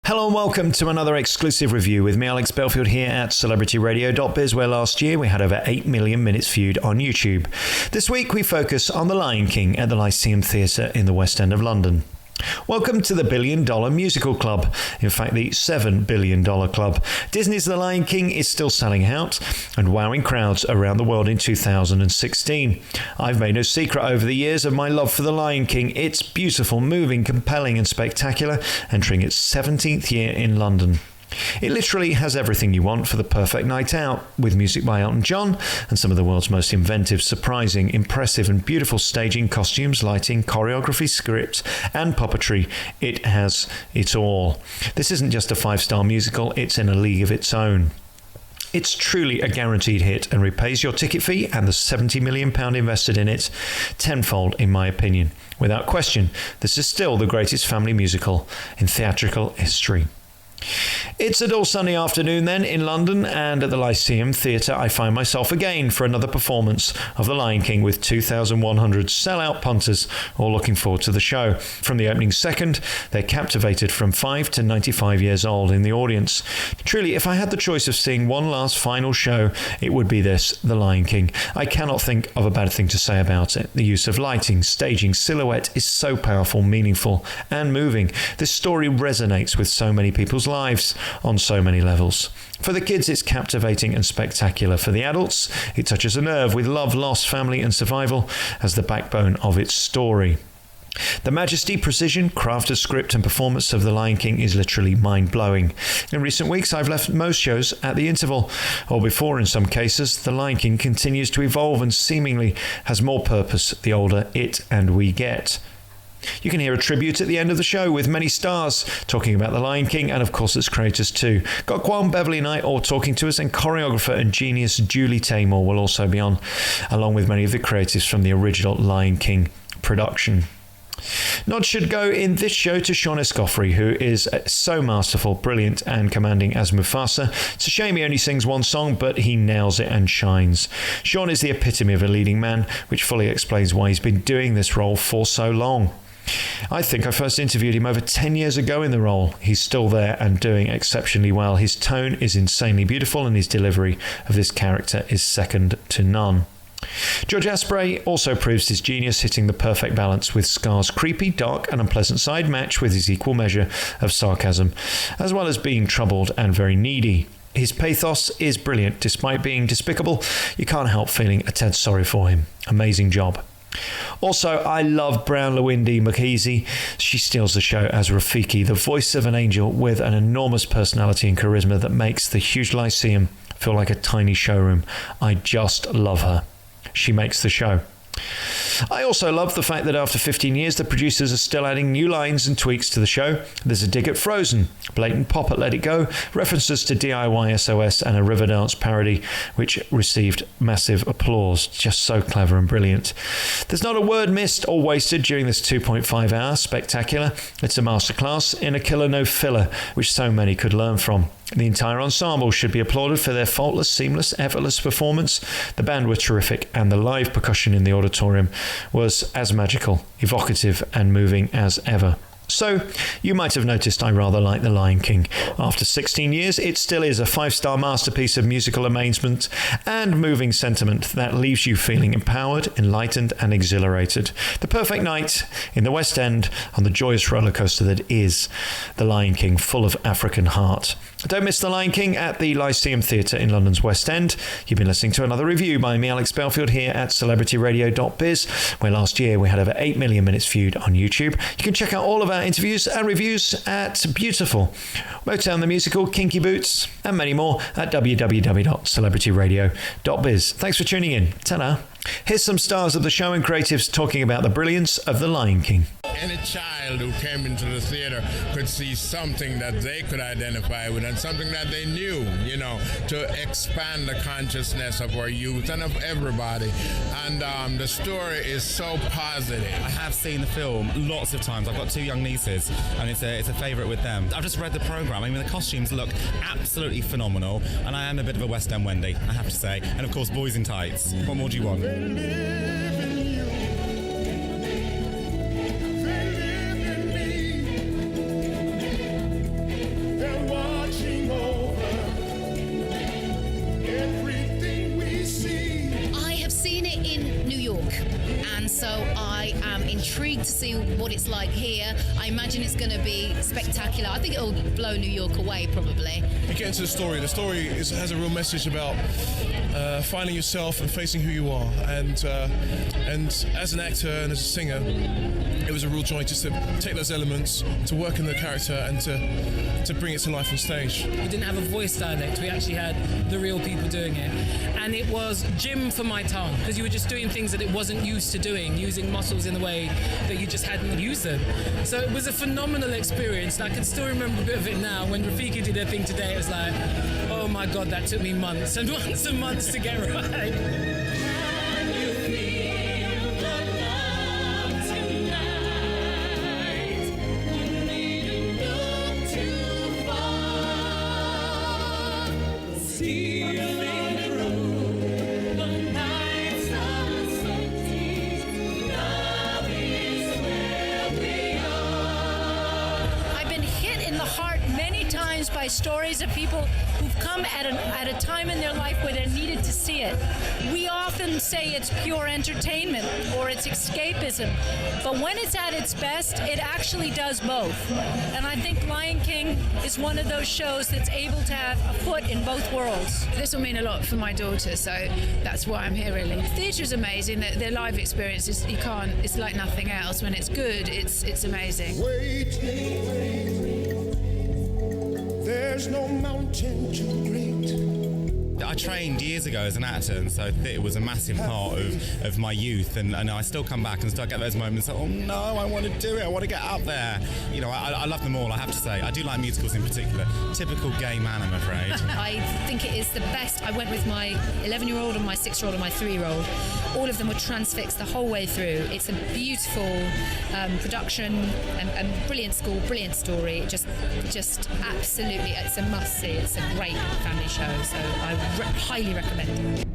Hello and welcome to another exclusive review with me, Alex Belfield, here at celebrityradio.biz, where last year we had over 8 million minutes viewed on YouTube. This week we focus on The Lion King at the Lyceum Theatre in the West End of London. Welcome to the $1 billion musical club, in fact the $7 billion club. Disney's The Lion King is still selling out and wowing crowds around the world in 2016. I've made no secret over the years of my love for The Lion King. It's beautiful, moving, compelling and spectacular, entering its 17th year in London. It literally has everything you want for the perfect night out, with music by Elton John and some of the world's most inventive, surprising, impressive and beautiful staging, costumes, lighting, choreography, script and puppetry. It has it all. This isn't just a 5-star musical, it's in a league of its own. It's truly a guaranteed hit and repays your ticket fee and the £70 million invested in it tenfold, in my opinion. Without question, this is still the greatest family musical in theatrical history. It's a dull sunny afternoon then in London, and at the Lyceum Theatre I find myself again for another performance of The Lion King with 2,100 sellout punters all looking forward to the show. From the opening second, they're captivated from 5 to 95 years old in the audience. Truly, if I had the choice of seeing one last final show, it would be this, The Lion King. I cannot think of a bad thing to say about it. The use of lighting, staging, silhouette is so powerful, meaningful and moving. This story resonates with so many people's lives on so many levels. For the kids, it's captivating and spectacular. For the adults, it touches a nerve with love, loss, family and survival as the backbone of its story. The majesty, precision, craft of script and performance of The Lion King is literally mind-blowing. In recent weeks, I've left most shows at the interval, or before in some cases. The Lion King continues to evolve and seemingly has more purpose the older it and we get. You can hear a tribute at the end of the show with many stars talking about The Lion King and of course its creators too. Got Kwan, Beverly and I all talking to us, and choreographer and genius Julie Taymor will also be on, along with many of the creatives from the original Lion King production. Nods should go in this show to Shaun Escoffery, who is so masterful, brilliant and commanding as Mufasa. It's a shame he only sings one song, but he nails it and shines. Shaun is the epitome of a leading man, which fully explains why he's been doing this role for so long. I think I first interviewed him over 10 years ago in the role. He's still there and doing exceptionally well. His tone is insanely beautiful and his delivery of this character is second to none. George Asprey also proves his genius, hitting the perfect balance with Scar's creepy, dark and unpleasant side match with his equal measure of sarcasm, as well as being troubled and very needy. His pathos is brilliant. Despite being despicable, you can't help feeling a tad sorry for him. Amazing job. Also, I love brown Lindiwe Mkhize. She steals the show as Rafiki, the voice of an angel with an enormous personality and charisma that makes the huge Lyceum feel like a tiny showroom. I just love her. She makes the show. I also love the fact that after 15 years, the producers are still adding new lines and tweaks to the show. There's a dig at Frozen, blatant pop at Let It Go, references to DIY SOS and a Riverdance parody, which received massive applause. Just so clever and brilliant. There's not a word missed or wasted during this 2.5 hour spectacular. It's a masterclass in a killer no filler, which so many could learn from. The entire ensemble should be applauded for their faultless, seamless, effortless performance. The band were terrific, and the live percussion in the auditorium was as magical, evocative and moving as ever. So, you might have noticed I rather like The Lion King. After 16 years, it still is a 5-star masterpiece of musical amazement and moving sentiment that leaves you feeling empowered, enlightened and exhilarated. The perfect night in the West End on the joyous roller coaster that is The Lion King, full of African heart. Don't miss The Lion King at the Lyceum Theatre in London's West End. You've been listening to another review by me, Alex Belfield, here at celebrityradio.biz, where last year we had over 8 million minutes viewed on YouTube. You can check out all of our interviews and reviews at Beautiful, Motown the Musical, Kinky Boots, and many more at www.celebrityradio.biz. Thanks for tuning in. Ta-da. Here's some stars of the show and creatives talking about the brilliance of The Lion King. Any child who came into the theater could see something that they could identify with and something that they knew, to expand the consciousness of our youth and of everybody. And the story is so positive. I have seen the film lots of times. I've got 2 young nieces, and it's a favourite with them. I've just read the programme. I mean, the costumes look absolutely phenomenal, and I am a bit of a West End Wendy, I have to say. And of course, boys in tights. What more do you want? So I am intrigued to see what it's like here. I imagine it's going to be spectacular. I think it'll blow New York away, probably. You get into the story. The story has a real message about finding yourself and facing who you are. And as an actor and as a singer, it was a real joy just to take those elements, to work in the character, and to bring it to life on stage. We didn't have a voice dialect. We actually had the real people doing it. And it was gym for my tongue, because you were just doing things that it wasn't used to doing, using muscles in a way that you just hadn't used them. So it was a phenomenal experience. And I can still remember a bit of it now. When Rafiki did their thing today, it was like, oh my God, that took me months and months and months to get right. By stories of people who've come at a time in their life where they needed to see it. We often say it's pure entertainment or it's escapism, but when it's at its best, it actually does both. And I think Lion King is one of those shows that's able to have a foot in both worlds. This will mean a lot for my daughter, so that's why I'm here really. Theatre is amazing. The live experience is it's like nothing else. When it's good, it's amazing. There's no mountain too great. I trained years ago as an actor, and so theatre was a massive part of my youth, and I still come back and still get those moments like, oh no, I want to do it, I want to get up there. You know, I love them all, I have to say. I do like musicals in particular. Typical gay man, I'm afraid. I think it is the best. I went with my 11-year-old and my 6-year-old and my 3-year-old. All of them were transfixed the whole way through. It's a beautiful production and brilliant school, brilliant story. Just absolutely, it's a must-see. It's a great family show, so I highly recommend it.